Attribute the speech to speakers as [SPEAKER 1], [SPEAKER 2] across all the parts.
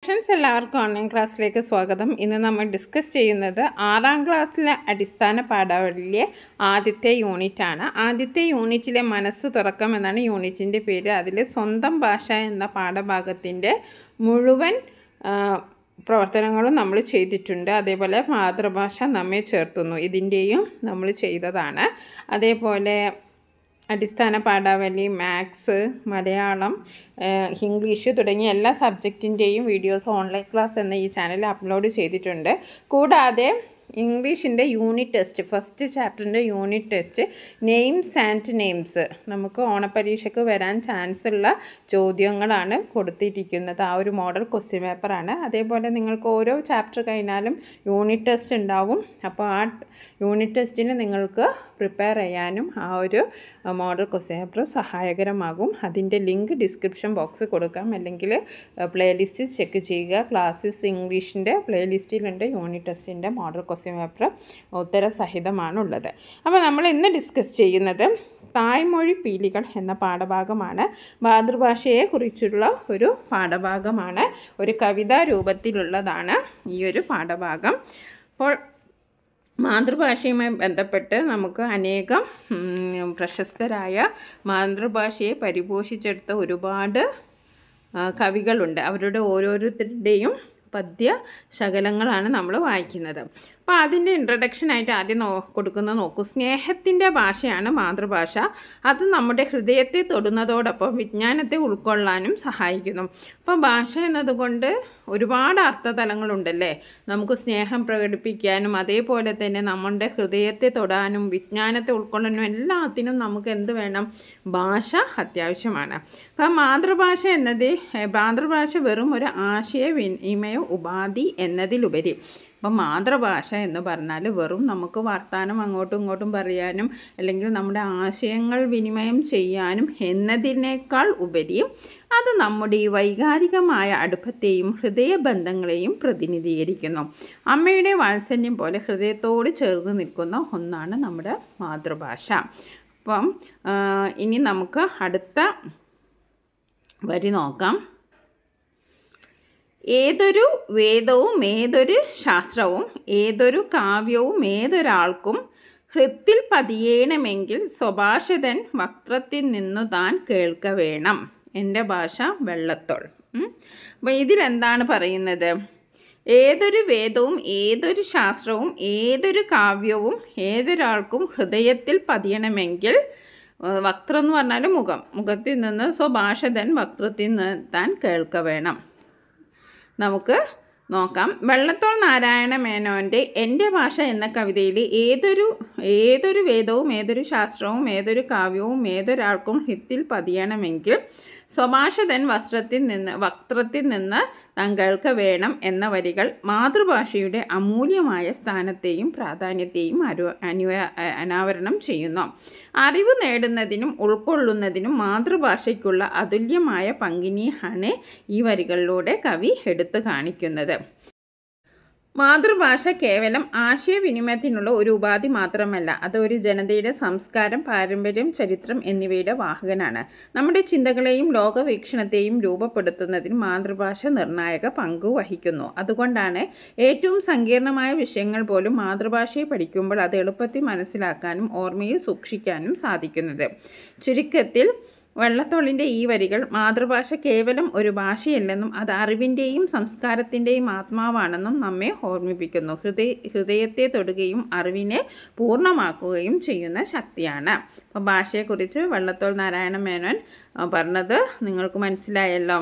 [SPEAKER 1] Friends, എല്ലാവർക്കും online ക്ലാസ്സിലേക്ക് സ്വാഗതം. ഇന്ന് നമ്മൾ ഡിസ്കസ് ചെയ്യുന്നത് 6ാം ക്ലാസ്സിലെ അടിസ്ഥാന പാഠാവലിയിലെ ആദ്യത്തെ യൂണിറ്റാണ്. ആദ്യത്തെ യൂണിറ്റിലെ മനസ്സ് തുറക്കം എന്നാണ് യൂണിറ്റിൻ്റെ പേര്. അതിൽ സ്വന്തം ഭാഷ എന്ന പാഠഭാഗത്തിൻ്റെ മുഴുവൻ പ്രവർത്തനങ്ങളും നമ്മൾ ചെയ്തിട്ടുണ്ട്. അതേപോലെ മാതൃഭാഷ നമ്മെ ചേർത്തുന്നു, ഇതിൻ്റെയും നമ്മൾ ചെയ്തതാണ്. അതേപോലെ അടിസ്ഥാന പാഠാവലി, മാത്സ്, മലയാളം, ഇംഗ്ലീഷ് തുടങ്ങിയ എല്ലാ സബ്ജക്റ്റിൻ്റെയും വീഡിയോസ് ഓൺലൈൻ ക്ലാസ് എന്ന ഈ ചാനലിൽ അപ്ലോഡ് ചെയ്തിട്ടുണ്ട്. കൂടാതെ ഇംഗ്ലീഷിൻ്റെ യൂണിറ്റ് ടെസ്റ്റ്, ഫസ്റ്റ് ചാപ്റ്ററിൻ്റെ unit test names and names, നമുക്ക് ഓണപ്പരീക്ഷയ്ക്ക് വരാൻ ചാൻസ് ഉള്ള ചോദ്യങ്ങളാണ് കൊടുത്തിരിക്കുന്നത്. ആ ഒരു മോഡൽ ക്വസ്റ്റ്യൻ പേപ്പറാണ്. അതേപോലെ നിങ്ങൾക്ക് ഓരോ ചാപ്റ്റർ കഴിഞ്ഞാലും യൂണിറ്റ് ടെസ്റ്റ് ഉണ്ടാവും. അപ്പോൾ ആ യൂണിറ്റ് ടെസ്റ്റിന് നിങ്ങൾക്ക് പ്രിപ്പയർ ചെയ്യാനും ആ ഒരു മോഡൽ ക്വസ്റ്റ്യൻ പേപ്പർ സഹായകരമാകും. അതിൻ്റെ ലിങ്ക് ഡിസ്ക്രിപ്ഷൻ ബോക്സ് കൊടുക്കാം, അല്ലെങ്കിൽ പ്ലേലിസ്റ്റ് ചെക്ക് ചെയ്യുക. ക്ലാസ്സസ് ഇംഗ്ലീഷിൻ്റെ പ്ലേലിസ്റ്റിലുണ്ട് യൂണിറ്റ് ടെസ്റ്റിൻ്റെ മോഡൽ ക്വസ്റ്റ്യൻ പേപ്പർ ഉത്തരസഹിതമാണുള്ളത്. അപ്പോൾ നമ്മൾ ഇന്ന് ഡിസ്കസ് ചെയ്യുന്നത് തായ്മൊഴി പീലികൾ എന്ന പാഠഭാഗമാണ്. മാതൃഭാഷയെക്കുറിച്ചുള്ള ഒരു പാഠഭാഗമാണ്. ഒരു കവിതാ രൂപത്തിലുള്ളതാണ് ഈ ഒരു പാഠഭാഗം. അപ്പോൾ മാതൃഭാഷയുമായി ബന്ധപ്പെട്ട് നമുക്ക് അനേകം പ്രശസ്തരായ മാതൃഭാഷയെ പരിപോഷിച്ചെടുത്ത ഒരുപാട് കവികളുണ്ട്. അവരുടെ ഓരോരുത്തരുടെയും പദ്യ ശകലങ്ങളാണ് നമ്മൾ വായിക്കുന്നത്. അപ്പോൾ അതിൻ്റെ ഇൻട്രഡക്ഷനായിട്ട് ആദ്യം നോക്കൂ. സ്നേഹത്തിൻ്റെ ഭാഷയാണ് മാതൃഭാഷ. അത് നമ്മുടെ ഹൃദയത്തെ തൊടുന്നതോടൊപ്പം വിജ്ഞാനത്തെ ഉൾക്കൊള്ളാനും സഹായിക്കുന്നു. അപ്പോൾ ഭാഷ എന്നതുകൊണ്ട് ഒരുപാട് അർത്ഥതലങ്ങളുണ്ടല്ലേ. നമുക്ക് സ്നേഹം പ്രകടിപ്പിക്കാനും അതേപോലെ തന്നെ നമ്മുടെ ഹൃദയത്തെ തൊടാനും വിജ്ഞാനത്തെ ഉൾക്കൊള്ളാനും എല്ലാത്തിനും നമുക്ക് എന്ത് വേണം? ഭാഷ അത്യാവശ്യമാണ്. അപ്പം മാതൃഭാഷ വെറും ഒരു ആശയവിനിമയ ഉപാധി എന്നതിലുപരി, അപ്പം മാതൃഭാഷ എന്ന് പറഞ്ഞാൽ വെറും നമുക്ക് വർത്തമാനം അങ്ങോട്ടും ഇങ്ങോട്ടും പറയാനും അല്ലെങ്കിൽ നമ്മുടെ ആശയങ്ങൾ വിനിമയം ചെയ്യാനും എന്നതിനേക്കാൾ ഉപരി അത് നമ്മുടെ ഈ വൈകാരികമായ അടുപ്പത്തെയും ഹൃദയബന്ധങ്ങളെയും പ്രതിനിധീകരിക്കുന്നു. അമ്മയുടെ വാത്സല്യം പോലെ ഹൃദയത്തോട് ചേർന്ന് നിൽക്കുന്ന ഒന്നാണ് നമ്മുടെ മാതൃഭാഷ. അപ്പം ഇനി നമുക്ക് അടുത്ത വരി നോക്കാം. ഏതൊരു വേദവും ഏതൊരു ശാസ്ത്രവും ഏതൊരു കാവ്യവും ഏതൊരാൾക്കും ഹൃത്തിൽ പതിയേണമെങ്കിൽ സ്വഭാഷതൻ വക്ത്രത്തിൽ നിന്നു താൻ കേൾക്ക വേണം. എൻ്റെ ഭാഷ വെള്ളത്തോൾ. അപ്പോൾ ഇതിലെന്താണ് പറയുന്നത്? ഏതൊരു വേദവും ഏതൊരു ശാസ്ത്രവും ഏതൊരു കാവ്യവും ഏതൊരാൾക്കും ഹൃദയത്തിൽ പതിയണമെങ്കിൽ, വക്ത്രം എന്ന് പറഞ്ഞാൽ മുഖത്തിൽ നിന്ന്, സ്വഭാഷതൻ വക്ത്രത്തിൽ നിന്ന് താൻ കേൾക്ക വേണം. നമുക്ക് നോക്കാം. വെള്ളത്തോൾ നാരായണ മേനോൻ്റെ എൻ്റെ ഭാഷ എന്ന കവിതയിൽ ഏതൊരു വേദവും ഏതൊരു ശാസ്ത്രവും ഏതൊരു കാവ്യവും ഏതൊരാൾക്കും ഹിത്തിൽ പതിയണമെങ്കിൽ സ്വഭാഷതൻ വക്ത്രത്തിൽ നിന്ന് താങ്കൾക്ക് വേണം എന്ന വരികൾ മാതൃഭാഷയുടെ അമൂല്യമായ സ്ഥാനത്തെയും പ്രാധാന്യത്തെയും അനാവരണം ചെയ്യുന്നു. അറിവ് നേടുന്നതിനും ഉൾക്കൊള്ളുന്നതിനും മാതൃഭാഷയ്ക്കുള്ള അതുല്യമായ പങ്കിനെയാണ് ഈ വരികളിലൂടെ കവി എടുത്തു കാണിക്കുന്നത്. മാതൃഭാഷ കേവലം ആശയവിനിമയത്തിനുള്ള ഒരു ഉപാധി മാത്രമല്ല, അത് ഒരു ജനതയുടെ സംസ്കാരം, പാരമ്പര്യം, ചരിത്രം എന്നിവയുടെ വാഹകനാണ്. നമ്മുടെ ചിന്തകളെയും ലോകവീക്ഷണത്തെയും രൂപപ്പെടുത്തുന്നതിന് മാതൃഭാഷ നിർണായക പങ്ക് വഹിക്കുന്നു. അതുകൊണ്ടാണ് ഏറ്റവും സങ്കീർണമായ വിഷയങ്ങൾ പോലും മാതൃഭാഷയെ പഠിക്കുമ്പോൾ അത് എളുപ്പത്തിൽ മനസ്സിലാക്കാനും ഓർമ്മയിൽ സൂക്ഷിക്കാനും സാധിക്കുന്നത്. ചുരുക്കത്തിൽ വെള്ളത്തോളിൻ്റെ ഈ വരികൾ മാതൃഭാഷ കേവലം ഒരു ഭാഷയല്ലെന്നും അത് അറിവിൻ്റെയും സംസ്കാരത്തിൻ്റെയും ആത്മാവാണെന്നും നമ്മെ ഓർമ്മിപ്പിക്കുന്നു. ഹൃദയത്തെ തൊടുകയും അറിവിനെ പൂർണ്ണമാക്കുകയും ചെയ്യുന്ന ശക്തിയാണ്. അപ്പോൾ ഭാഷയെക്കുറിച്ച് വെള്ളത്തോൾ നാരായണ മേനോൻ പറഞ്ഞത് നിങ്ങൾക്ക് മനസ്സിലായല്ലോ.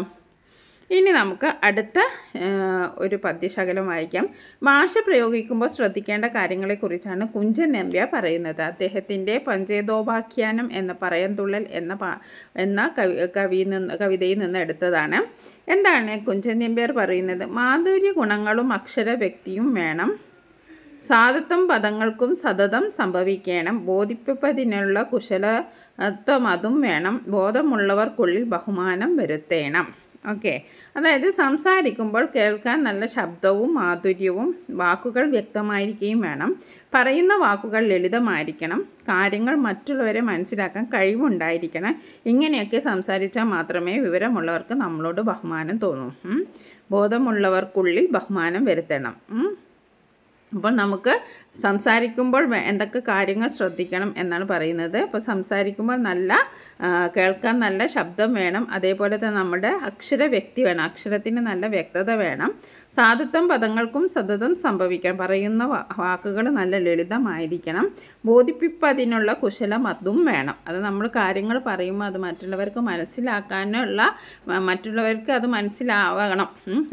[SPEAKER 1] ഇനി നമുക്ക് അടുത്ത ഒരു പദ്യശകലം വായിക്കാം. ഭാഷ പ്രയോഗിക്കുമ്പോൾ ശ്രദ്ധിക്കേണ്ട കാര്യങ്ങളെക്കുറിച്ചാണ് കുഞ്ചൻ നമ്പ്യാർ പറയുന്നത്. അദ്ദേഹത്തിൻ്റെ പഞ്ചേതോപാഖ്യാനം എന്ന പറയന്തുള്ളൽ എന്ന കവിതയിൽ നിന്ന് എടുത്തതാണ്. എന്താണ് കുഞ്ചൻ നമ്പ്യാർ പറയുന്നത്? മാധുര്യ ഗുണങ്ങളും അക്ഷര വ്യക്തിയും വേണം. സാധുത്വം പദങ്ങൾക്കും സതതം സംഭവിക്കണം. ബോധിപ്പിപ്പതിനുള്ള കുശലത്വം അതും വേണം. ബോധമുള്ളവർക്കുള്ളിൽ ബഹുമാനം വരുത്തേണം. ഓക്കെ, അതായത് സംസാരിക്കുമ്പോൾ കേൾക്കാൻ നല്ല ശബ്ദവും മാധുര്യവും, വാക്കുകൾ വ്യക്തമായിരിക്കുകയും വേണം. പറയുന്ന വാക്കുകൾ ലളിതമായിരിക്കണം. കാര്യങ്ങൾ മറ്റുള്ളവരെ മനസ്സിലാക്കാൻ കഴിവുണ്ടായിരിക്കണം. ഇങ്ങനെയൊക്കെ സംസാരിച്ചാൽ മാത്രമേ വിവരമുള്ളവർക്ക് നമ്മളോട് ബഹുമാനം തോന്നൂ. ബോധമുള്ളവർക്കുള്ളിൽ ബഹുമാനം വരുത്തണം. അപ്പോൾ നമുക്ക് സംസാരിക്കുമ്പോൾ എന്തൊക്കെ കാര്യങ്ങൾ ശ്രദ്ധിക്കണം എന്നാണ് പറയുന്നത്. അപ്പോൾ സംസാരിക്കുമ്പോൾ കേൾക്കാൻ നല്ല ശബ്ദം വേണം. അതേപോലെ തന്നെ നമ്മുടെ വ്യക്തി വേണം. അക്ഷരത്തിന് നല്ല വ്യക്തത വേണം. സാധുത്വം പദങ്ങൾക്കും സതതം സംഭവിക്കണം. പറയുന്ന വാക്കുകൾ നല്ല ലളിതമായിരിക്കണം. ബോധിപ്പിപ്പതിനുള്ള കുശലം അതും വേണം. അത് നമ്മൾ കാര്യങ്ങൾ പറയുമ്പോൾ അത് മറ്റുള്ളവർക്ക് മറ്റുള്ളവർക്ക് അത് മനസ്സിലാവണം.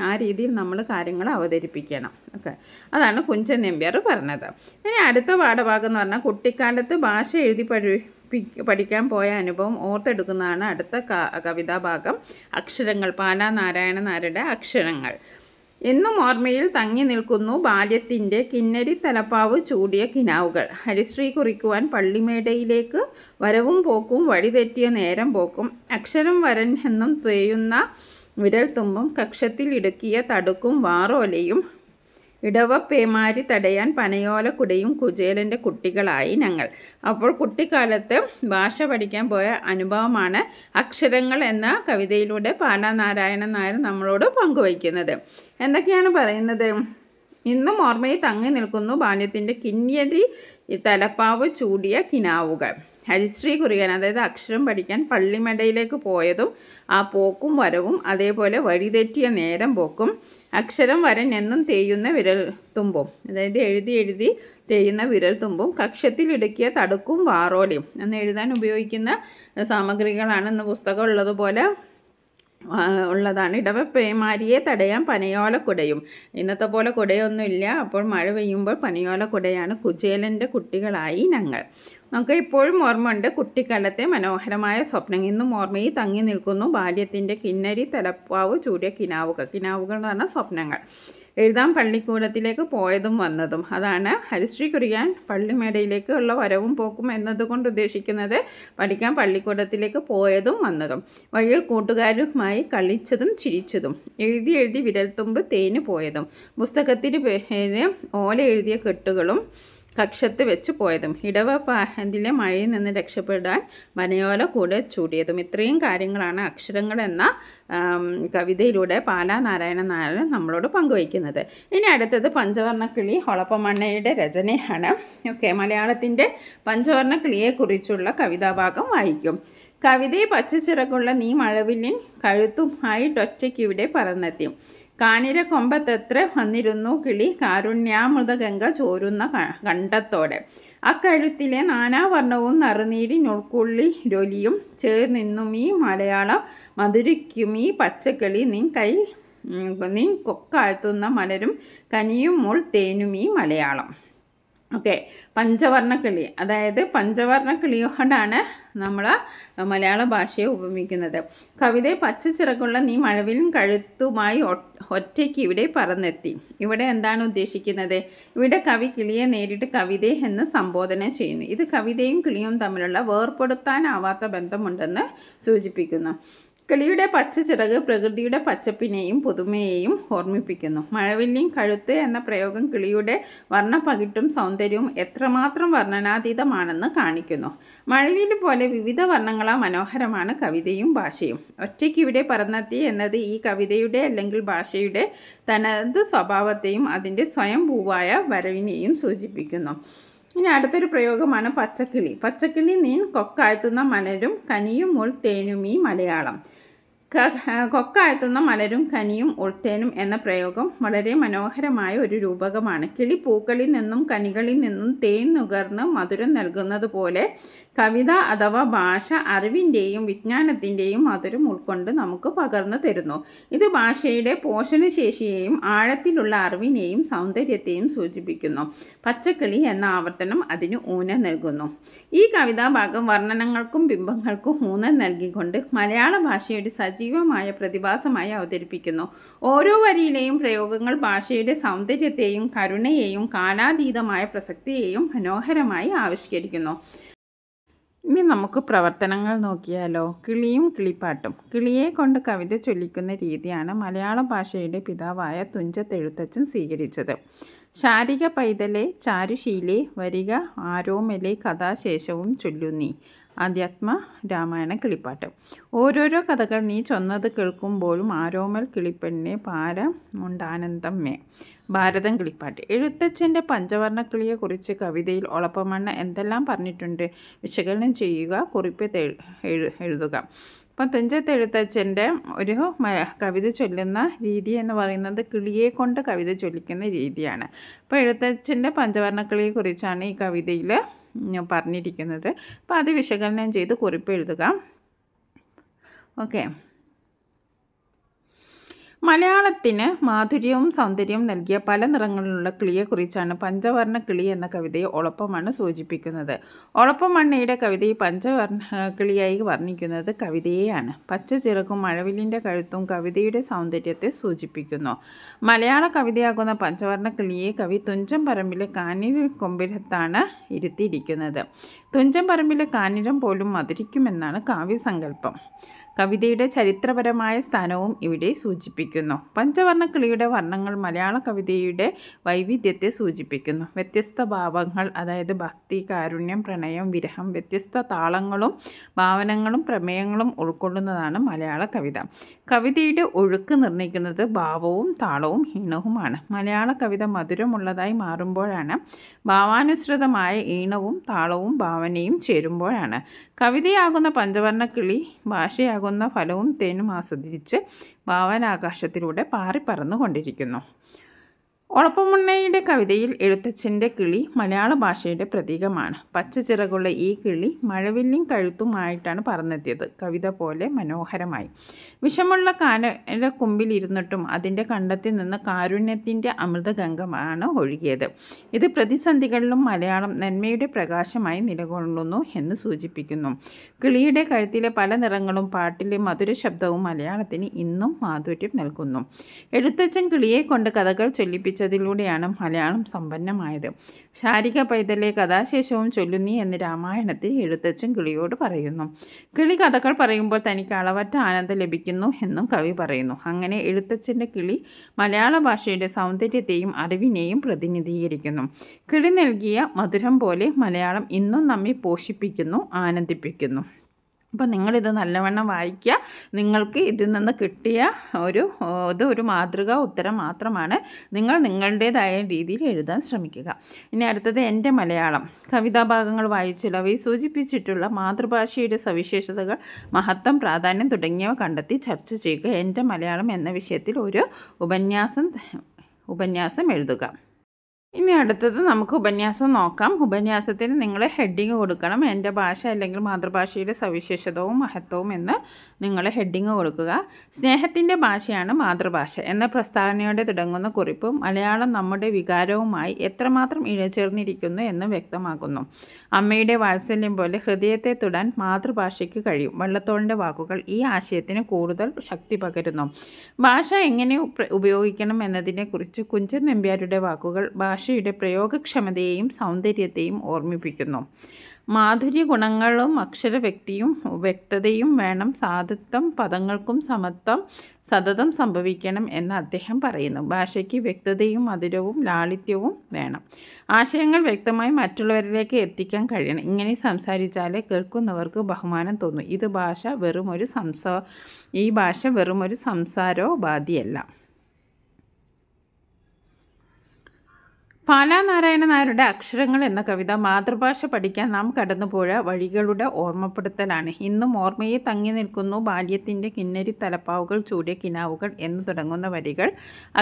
[SPEAKER 1] ആ രീതിയിൽ നമ്മൾ കാര്യങ്ങൾ അവതരിപ്പിക്കണം. ഓക്കെ, അതാണ് കുഞ്ചൻ നമ്പ്യാർ പറഞ്ഞത്. ഇനി അടുത്ത പാഠഭാഗം എന്ന് പറഞ്ഞാൽ കുട്ടിക്കാലത്ത് ഭാഷ എഴുതി പഠിക്കാൻ പോയ അനുഭവം ഓർത്തെടുക്കുന്നതാണ് അടുത്ത കവിതാഭാഗം. അക്ഷരങ്ങൾ. പാലാ നാരായണ നായരുടെ അക്ഷരങ്ങൾ. എന്നും ഓർമ്മയിൽ തങ്ങി നിൽക്കുന്നു ബാല്യത്തിൻ്റെ കിന്നരി തലപ്പാവ് ചൂടിയ കിനാവുകൾ. ഹരിശ്രീ കുറിക്കുവാൻ പള്ളിമേടയിലേക്ക് വരവും പോക്കും വഴിതെറ്റിയ നേരം പോക്കും. അക്ഷരം വരൻ എന്നും തേയുന്ന വിരൽ തുമ്പും കക്ഷത്തിൽ ഇടുക്കിയ തടുക്കും വാറോലയും ഇടവപ്പേമാരി തടയാൻ പനയോലക്കുടയും കുചേലൻ്റെ കുട്ടികളായി ഞങ്ങൾ. അപ്പോൾ കുട്ടിക്കാലത്ത് ഭാഷ പഠിക്കാൻ പോയ അനുഭവമാണ് അക്ഷരങ്ങൾ എന്ന കവിതയിലൂടെ പാലാ നാരായണൻ നായർ നമ്മളോട് പങ്കുവയ്ക്കുന്നത്. എന്തൊക്കെയാണ് പറയുന്നത്? ഇന്നും ഓർമ്മയിൽ തങ്ങി നിൽക്കുന്നു ബാല്യത്തിൻ്റെ കിന്നരി തലപ്പാവ് ചൂടിയ കിനാവുകൾ. ഹരിശ്രീ കുറിക്കാൻ, അതായത് അക്ഷരം പഠിക്കാൻ പള്ളിമേടയിലേക്ക് പോയതും ആ പോക്കും വരവും, അതേപോലെ വഴിതെറ്റിയ നേരം പോക്കും. അക്ഷരം വരൻ എന്നും തേയുന്ന വിരൽ തുമ്പും, അതായത് എഴുതി തേയുന്ന വിരൽ തുമ്പും. കക്ഷത്തിലിടുക്കിയ തടുക്കും വാറോലയും, അന്ന് എഴുതാൻ ഉപയോഗിക്കുന്ന സാമഗ്രികളാണ്. ഇന്ന് പുസ്തകം ഉള്ളതുപോലെ ഉള്ളതാണ്. ഇടവപ്പേമാരിയെ തടയാൻ പനയോലക്കുടയും. ഇന്നത്തെ പോലെ കുടയൊന്നുമില്ല. അപ്പോൾ മഴ പെയ്യുമ്പോൾ പനയോലക്കുടയാണ്. കുചേലൻ്റെ കുട്ടികളായി ഞങ്ങൾ. നമുക്ക് ഇപ്പോഴും ഓർമ്മയുണ്ട് കുട്ടിക്കാലത്തെ മനോഹരമായ സ്വപ്നം. ഇന്നും ഓർമ്മയിൽ തങ്ങി നിൽക്കുന്നു ബാല്യത്തിൻ്റെ കിന്നരി തലപ്പാവ് ചൂടിയ കിനാവുകൾ. കിനാവുകൾ എന്ന് പറഞ്ഞാൽ സ്വപ്നങ്ങൾ. എഴുതാൻ പള്ളിക്കൂടത്തിലേക്ക് പോയതും വന്നതും. അതാണ് ഹരിശ്രീ കുറിക്കാൻ പള്ളിമേടയിലേക്ക് ഉള്ള വരവും പോക്കും എന്നതുകൊണ്ട് ഉദ്ദേശിക്കുന്നത്. പഠിക്കാൻ പള്ളിക്കൂടത്തിലേക്ക് പോയതും വന്നതും. വഴിയിൽ കൂട്ടുകാരുമായി കളിച്ചതും ചിരിച്ചതും. എഴുതി വിരൽത്തുമ്പ് തേന് പോയതും. പുസ്തകത്തിന് പേര് ഓല എഴുതിയ കെട്ടുകളും കക്ഷത്ത് വെച്ച് പോയതും. ഇടവപ്പാതിലെ മഴയിൽ നിന്ന് രക്ഷപ്പെടാൻ പനയോല കൂടെ ചൂടിയതും. ഇത്രയും കാര്യങ്ങളാണ് അക്ഷരങ്ങൾ എന്ന കവിതയിലൂടെ പാലാ നാരായണൻ നായർ നമ്മളോട് പങ്കുവയ്ക്കുന്നത്. ഇനി അടുത്തത് പഞ്ചവർണ്ണക്കിളി ഒളപ്പമണ്ണയുടെ രചനയാണ്. ഓക്കെ, മലയാളത്തിൻ്റെ പഞ്ചവർണ്ണക്കിളിയെക്കുറിച്ചുള്ള കവിതാഭാഗം വായിക്കും. കവിതയെ പച്ചച്ചിറകുള്ള നീ മഴവില്ലിൻ കഴുത്തുമായിട്ടൊറ്റയ്ക്കിവിടെ പറന്നെത്തി. കാനിര കൊമ്പത്തെത്ര വന്നിരുന്നു കിളി കാരുണ്യാമൃതഗംഗ ചോരുന്ന കണ്ടത്തോടെ. അക്കഴുത്തിലെ നാനാവർണ്ണവും നറുനീരിനുൾക്കുള്ളി രൊലിയും ചേർന്നിന്നും ഈ മലയാളം മധുരിക്കുമീ പച്ചക്കിളി നിൻ കൊക്കാഴ്ത്തുന്ന മലരും കനിയും മുൾ തേനുമീ മലയാളം. ഓക്കെ, പഞ്ചവർണ്ണക്കിളി, അതായത് പഞ്ചവർണ്ണക്കിളിയോടാണ് നമ്മൾ മലയാള ഭാഷയെ ഉപമിക്കുന്നത്. കവിതയെ പച്ചച്ചിറകുള്ള നീ മഴവിലും കഴുത്തുമായി ഒറ്റയ്ക്ക് ഇവിടെ പറന്നെത്തി. ഇവിടെ എന്താണ് ഉദ്ദേശിക്കുന്നത്? ഇവിടെ കവി കിളിയെ നേരിട്ട് കവിത എന്ന് സംബോധന ചെയ്യുന്നു. ഇത് കവിതയും കിളിയും തമ്മിലുള്ള വേർപെടുത്താനാവാത്ത ബന്ധമുണ്ടെന്ന് സൂചിപ്പിക്കുന്നു. കിളിയുടെ പച്ചച്ചിറക് പ്രകൃതിയുടെ പച്ചപ്പിനെയും പുതുമയെയും ഓർമ്മിപ്പിക്കുന്നു. മഴവില്ലിൻ കഴുത്ത് എന്ന പ്രയോഗം കിളിയുടെ വർണ്ണപ്പകിട്ടും സൗന്ദര്യവും എത്രമാത്രം വർണ്ണനാതീതമാണെന്ന് കാണിക്കുന്നു. മഴവില്ല് പോലെ വിവിധ വർണ്ണങ്ങളാ മനോഹരമാണ് കവിതയും ഭാഷയും. ഒറ്റയ്ക്കിവിടെ പറന്നെത്തി എന്നത് ഈ കവിതയുടെ അല്ലെങ്കിൽ ഭാഷയുടെ തനത് സ്വഭാവത്തെയും അതിൻ്റെ സ്വയംഭൂവായ വരവിനെയും സൂചിപ്പിക്കുന്നു. ഇനി അടുത്തൊരു പ്രയോഗമാണ് പച്ചക്കിളി. പച്ചക്കിളി നീൻ കൊക്കാഴ്ത്തുന്ന മലരും കനിയും മുൾ തേനുമീ മലയാളം. കൊക്കാഴ്ത്തുന്ന മലരും കനിയും ഉൾത്തേനും എന്ന പ്രയോഗം വളരെ മനോഹരമായ ഒരു രൂപകമാണ്. കിളി പൂക്കളിൽ നിന്നും കനികളിൽ നിന്നും തേൻ നുകർന്ന് മധുരം നൽകുന്നത് പോലെ കവിത അഥവാ ഭാഷ അറിവിൻ്റെയും വിജ്ഞാനത്തിൻ്റെയും മധുരം ഉൾക്കൊണ്ട് നമുക്ക് പകർന്നു തരുന്നു. ഇത് ഭാഷയുടെ പോഷണശേഷിയെയും ആഴത്തിലുള്ള അറിവിനെയും സൗന്ദര്യത്തെയും സൂചിപ്പിക്കുന്നു. പച്ചക്കിളി എന്ന ആവർത്തനം അതിന് ഊന്നൽ നൽകുന്നു. ഈ കവിതാഭാഗം വർണ്ണനങ്ങൾക്കും ബിംബങ്ങൾക്കും ഊന്നൽ നൽകിക്കൊണ്ട് മലയാള ഭാഷയുടെ സജീവമായ പ്രതിഭാസമായി അവതരിപ്പിക്കുന്നു. ഓരോ വരിയിലെയും പ്രയോഗങ്ങൾ ഭാഷയുടെ സൗന്ദര്യത്തെയും കരുണയെയും കാലാതീതമായ പ്രസക്തിയെയും മനോഹരമായി ആവിഷ്കരിക്കുന്നു. ഇനി നമുക്ക് പ്രവർത്തനങ്ങൾ നോക്കിയാലോ. കിളിയും കിളിപ്പാട്ടും. കിളിയെ കൊണ്ട് കവിത ചൊല്ലിക്കുന്ന രീതിയാണ് മലയാള ഭാഷയുടെ പിതാവായ തുഞ്ചത്തെഴുത്തച്ഛൻ സ്വീകരിച്ചത്. ശാരിക പൈതലെ ചാരുശീലേ വരിക ആരോമലെ കഥാശേഷവും ചൊല്ലുന്നീ. ആധ്യാത്മ രാമായണ കിളിപ്പാട്ട്. ഓരോരോ കഥകൾ നീ ചൊന്നത് കേൾക്കുമ്പോഴും ആരോമൽ കിളിപ്പെണ്ണെ പാരമുണ്ടാനന്ദം മേ. ഭാരതം കിളിപ്പാട്ട്. എഴുത്തച്ഛൻ്റെ പഞ്ചവർണ്ണക്കിളിയെക്കുറിച്ച് കവിതയിൽ ഒളപ്പമണ്ണ എന്തെല്ലാം പറഞ്ഞിട്ടുണ്ട്? വിശകലനം ചെയ്യുക, കുറിപ്പ് എഴുതുക. ഇപ്പം തുഞ്ചത്ത് എഴുത്തച്ഛൻ്റെ ഒരു കവിത ചൊല്ലുന്ന രീതി എന്ന് പറയുന്നത് കിളിയെ കൊണ്ട് കവിത ചൊല്ലിക്കുന്ന രീതിയാണ്. അപ്പോൾ എഴുത്തച്ഛൻ്റെ പഞ്ചവർണ്ണക്കിളിയെക്കുറിച്ചാണ് ഈ കവിതയിൽ പറഞ്ഞിരിക്കുന്നത്. അപ്പോൾ അത് വിശകലനം ചെയ്ത് കുറിപ്പ് എഴുതുക. ഓക്കെ. മലയാളത്തിന് മാധുര്യവും സൗന്ദര്യവും നൽകിയ പല നിറങ്ങളിലുള്ള കിളിയെക്കുറിച്ചാണ് പഞ്ചവർണ്ണ കിളി എന്ന കവിതയെ ഒളപ്പമണ്ണ സൂചിപ്പിക്കുന്നത്. ഒളപ്പമണ്ണയുടെ കവിതയിൽ പഞ്ചവർണ്ണ കിളിയായി വർണ്ണിക്കുന്നത് കവിതയെയാണ്. പച്ച ചിറകും മഴവില്ലിൻ്റെ കഴുത്തും കവിതയുടെ സൗന്ദര്യത്തെ സൂചിപ്പിക്കുന്നു. മലയാള കവിതയാകുന്ന പഞ്ചവർണ്ണ കിളിയെ കവി തുഞ്ചൻ പറമ്പിലെ കാഞ്ഞിര കൊമ്പിലത്താണ് ഇരുത്തിയിരിക്കുന്നത്. തുഞ്ചൻ പറമ്പിലെ കാഞ്ഞിരം പോലും മധുരിക്കുമെന്നാണ് കാവ്യസങ്കല്പം. കവിതയുടെ ചരിത്രപരമായ സ്ഥാനവും ഇവിടെ സൂചിപ്പിക്കുന്നു. പഞ്ചവർണ്ണ കിളിയുടെ വർണ്ണങ്ങൾ മലയാള കവിതയുടെ വൈവിധ്യത്തെ സൂചിപ്പിക്കുന്നു. വ്യത്യസ്ത ഭാവങ്ങൾ, അതായത് ഭക്തി, കാരുണ്യം, പ്രണയം, വിരഹം, വ്യത്യസ്ത താളങ്ങളും ഭാവനകളും പ്രമേയങ്ങളും ഉൾക്കൊള്ളുന്നതാണ് മലയാള കവിത. കവിതയുടെ ഒഴുക്ക് നിർണ്ണയിക്കുന്നത് ഭാവവും താളവും ഈണവുമാണ്. മലയാള കവിത മധുരമുള്ളതായി മാറുമ്പോഴാണ്. ഭാവാനുസൃതമായ ഈണവും താളവും ഭാവനയും ചേരുമ്പോഴാണ്. കവിതയാകുന്ന പഞ്ചവർണ്ണ കിളി ഭാഷയാകുന്ന ഫലവും തേനും ആസ്വദിച്ച് ഭാവനാകാശത്തിലൂടെ പാറിപ്പറന്നുകൊണ്ടിരിക്കുന്നു. ഒളപ്പമണ്ണയുടെ കവിതയിൽ എഴുത്തച്ഛൻ്റെ കിളി മലയാള ഭാഷയുടെ പ്രതീകമാണ്. പച്ച ചിറകുള്ള ഈ കിളി മഴവില്ലും കഴുത്തുമായിട്ടാണ് പറന്നെത്തിയത്. കവിത പോലെ മനോഹരമായി. വിഷമുള്ള കാനരക്കൊമ്പിലിരുന്നിട്ടും അതിൻ്റെ കണ്ടത്തിൽ നിന്ന് കാരുണ്യത്തിൻ്റെ അമൃതഗംഗമാണ് ഒഴുകിയത്. ഇത് പ്രതിസന്ധികളിലും മലയാളം നന്മയുടെ പ്രകാശമായി നിലകൊള്ളുന്നു എന്ന് സൂചിപ്പിക്കുന്നു. കിളിയുടെ കഴുത്തിലെ പല നിറങ്ങളും പാട്ടിലെ മധുര ശബ്ദവും മലയാളത്തിന് ഇന്നും മാധുര്യം നൽകുന്നു. എഴുത്തച്ഛൻ കിളിയെ കൊണ്ട് കഥകൾ ചൊല്ലിപ്പിച്ചതിലൂടെയാണ് മലയാളം സമ്പന്നമായത്. ശാരിക പൈതലെ കഥാശേഷവും ചൊല്ലുന്നീ എന്ന് രാമായണത്തിൽ എഴുത്തച്ഛൻ കിളിയോട് പറയുന്നു. കിളി കഥകൾ പറയുമ്പോൾ തനിക്ക് അളവറ്റ ആനന്ദം ലഭിക്കുന്നു എന്നും കവി പറയുന്നു. അങ്ങനെ എഴുത്തച്ഛൻ്റെ കിളി മലയാള ഭാഷയുടെ സൗന്ദര്യത്തെയും അറിവിനെയും പ്രതിനിധീകരിക്കുന്നു. കിളി നൽകിയ മധുരം പോലെ മലയാളം ഇന്നും നമ്മെ പോഷിപ്പിക്കുന്നു, ആനന്ദിപ്പിക്കുന്നു. അപ്പോൾ നിങ്ങളിത് നല്ലവണ്ണം വായിക്കുക. നിങ്ങൾക്ക് ഇതിൽ നിന്ന് കിട്ടിയ ഒരു മാതൃകാ ഉത്തരം മാത്രമാണ്. നിങ്ങൾ നിങ്ങളുടേതായ രീതിയിൽ എഴുതാൻ ശ്രമിക്കുക. ഇനി അടുത്തത് എൻ്റെ മലയാളം. കവിതാഭാഗങ്ങൾ വായിച്ചുള്ളവയിൽ സൂചിപ്പിച്ചിട്ടുള്ള മാതൃഭാഷയുടെ സവിശേഷതകൾ, മഹത്വം, പ്രാധാന്യം തുടങ്ങിയവ കണ്ടെത്തി ചർച്ച ചെയ്യുക. എൻ്റെ മലയാളം എന്ന വിഷയത്തിൽ ഒരു ഉപന്യാസം എഴുതുക. ഇനി അടുത്തത് നമുക്ക് ഉപന്യാസം നോക്കാം. ഉപന്യാസത്തിന് നിങ്ങൾ ഹെഡിങ് കൊടുക്കണം. എൻ്റെ ഭാഷ അല്ലെങ്കിൽ മാതൃഭാഷയുടെ സവിശേഷതവും മഹത്വവും എന്ന് നിങ്ങൾ ഹെഡിങ് കൊടുക്കുക. സ്നേഹത്തിൻ്റെ ഭാഷയാണ് മാതൃഭാഷ എന്ന പ്രസ്താവനയോടെ തുടങ്ങുന്ന കുറിപ്പ് മലയാളം നമ്മുടെ വികാരവുമായി എത്രമാത്രം ഇഴചേർന്നിരിക്കുന്നു എന്ന് വ്യക്തമാക്കുന്നു. അമ്മയുടെ വാത്സല്യം പോലെ ഹൃദയത്തെ തൊടാൻ മാതൃഭാഷയ്ക്ക് കഴിയും. വള്ളത്തോളിൻ്റെ വാക്കുകൾ ഈ ആശയത്തിന് കൂടുതൽ ശക്തി പകരുന്നു. ഭാഷ എങ്ങനെ ഉപയോഗിക്കണം എന്നതിനെക്കുറിച്ച് കുഞ്ചൻ നമ്പ്യാരുടെ വാക്കുകൾ ഭാഷയുടെ പ്രയോഗക്ഷമതയെയും സൗന്ദര്യത്തെയും ഓർമ്മിപ്പിക്കുന്നു. മാധുര്യ ഗുണങ്ങളും വ്യക്തതയും വേണം. സാധുത്വം പദങ്ങൾക്കും സതതം സംഭവിക്കണം എന്ന് അദ്ദേഹം പറയുന്നു. ഭാഷയ്ക്ക് വ്യക്തതയും മധുരവും ലാളിത്യവും വേണം. ആശയങ്ങൾ വ്യക്തമായി മറ്റുള്ളവരിലേക്ക് എത്തിക്കാൻ കഴിയണം. ഇങ്ങനെ സംസാരിച്ചാലേ കേൾക്കുന്നവർക്ക് ബഹുമാനം തോന്നും. ഈ ഭാഷ വെറുമൊരു സംസാരോപാധിയല്ല. പാലാ നാരായണ നായരുടെ അക്ഷരങ്ങൾ എന്ന കവിത മാതൃഭാഷ പഠിക്കാൻ നാം കടന്നുപോയ വഴികളുടെ ഓർമ്മപ്പെടുത്തലാണ്. ഇന്നും ഓർമ്മയെ തങ്ങി നിൽക്കുന്നു ബാല്യത്തിൻ്റെ കിന്നരി തലപ്പാവുകൾ ചൂടിയ കിനാവുകൾ എന്ന് തുടങ്ങുന്ന വരികൾ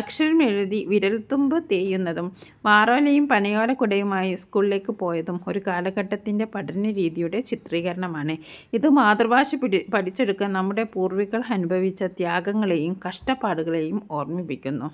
[SPEAKER 1] അക്ഷരം എഴുതി വിരൽത്തുമ്പ് തേയുന്നതും വാറോലയും പനയോലക്കുടയുമായി സ്കൂളിലേക്ക് പോയതും ഒരു കാലഘട്ടത്തിൻ്റെ പഠന രീതിയുടെ ചിത്രീകരണമാണ്. ഇത് മാതൃഭാഷ പഠിച്ചെടുക്കാൻ നമ്മുടെ പൂർവികർ അനുഭവിച്ച ത്യാഗങ്ങളെയും കഷ്ടപ്പാടുകളെയും ഓർമ്മിപ്പിക്കുന്നു.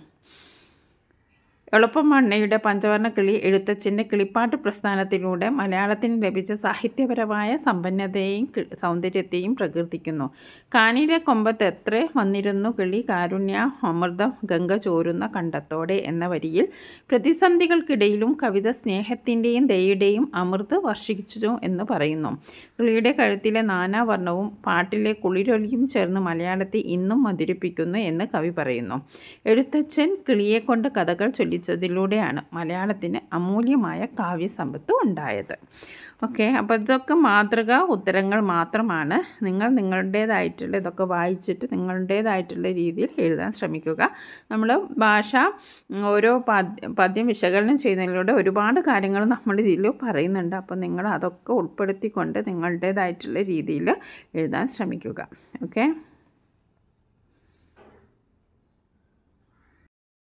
[SPEAKER 1] എളുപ്പമണ്ണയുടെ പഞ്ചവർണ്ണ കിളി എഴുത്തച്ഛൻ്റെ കിളിപ്പാട്ട് പ്രസ്ഥാനത്തിലൂടെ മലയാളത്തിന് ലഭിച്ച സാഹിത്യപരമായ സമ്പന്നതയെയും സൗന്ദര്യത്തെയും പ്രകീർത്തിക്കുന്നു. കാനിര കൊമ്പത്ത് എത്ര വന്നിരുന്നു കിളി കാരുണ്യ അമൃതം ഗംഗ ചോരുന്ന കണ്ടത്തോടെ എന്ന വരിയിൽ പ്രതിസന്ധികൾക്കിടയിലും കവിത സ്നേഹത്തിൻ്റെയും ദയയുടെയും അമൃത് വർഷിച്ചു എന്ന് പറയുന്നു. കിളിയുടെ കഴുത്തിലെ നാനാവർണ്ണവും പാട്ടിലെ കുളിരൊലിയും ചേർന്ന് മലയാളത്തെ ഇന്നും മധുരിപ്പിക്കുന്നു എന്ന് കവി പറയുന്നു. എഴുത്തച്ഛൻ കിളിയെക്കൊണ്ട് കഥകൾ ചൊല്ലി ഉപയോഗിച്ചതിലൂടെയാണ് മലയാളത്തിന് അമൂല്യമായ കാവ്യസമ്പത്ത് ഉണ്ടായത്. ഓക്കെ, അപ്പോൾ ഇതൊക്കെ മാതൃകാ ഉത്തരങ്ങൾ മാത്രമാണ്. നിങ്ങൾ നിങ്ങളുടേതായിട്ടുള്ള ഇതൊക്കെ വായിച്ചിട്ട് നിങ്ങളുടേതായിട്ടുള്ള രീതിയിൽ എഴുതാൻ ശ്രമിക്കുക. നമ്മൾ ഭാഷ ഓരോ പദ്യം വിശകലനം ചെയ്യുന്നതിലൂടെ ഒരുപാട് കാര്യങ്ങൾ നമ്മൾ ഇതിൽ പറയുന്നുണ്ട്. അപ്പോൾ നിങ്ങൾ അതൊക്കെ ഉൾപ്പെടുത്തിക്കൊണ്ട് നിങ്ങളുടേതായിട്ടുള്ള രീതിയിൽ എഴുതാൻ ശ്രമിക്കുക. ഓക്കെ.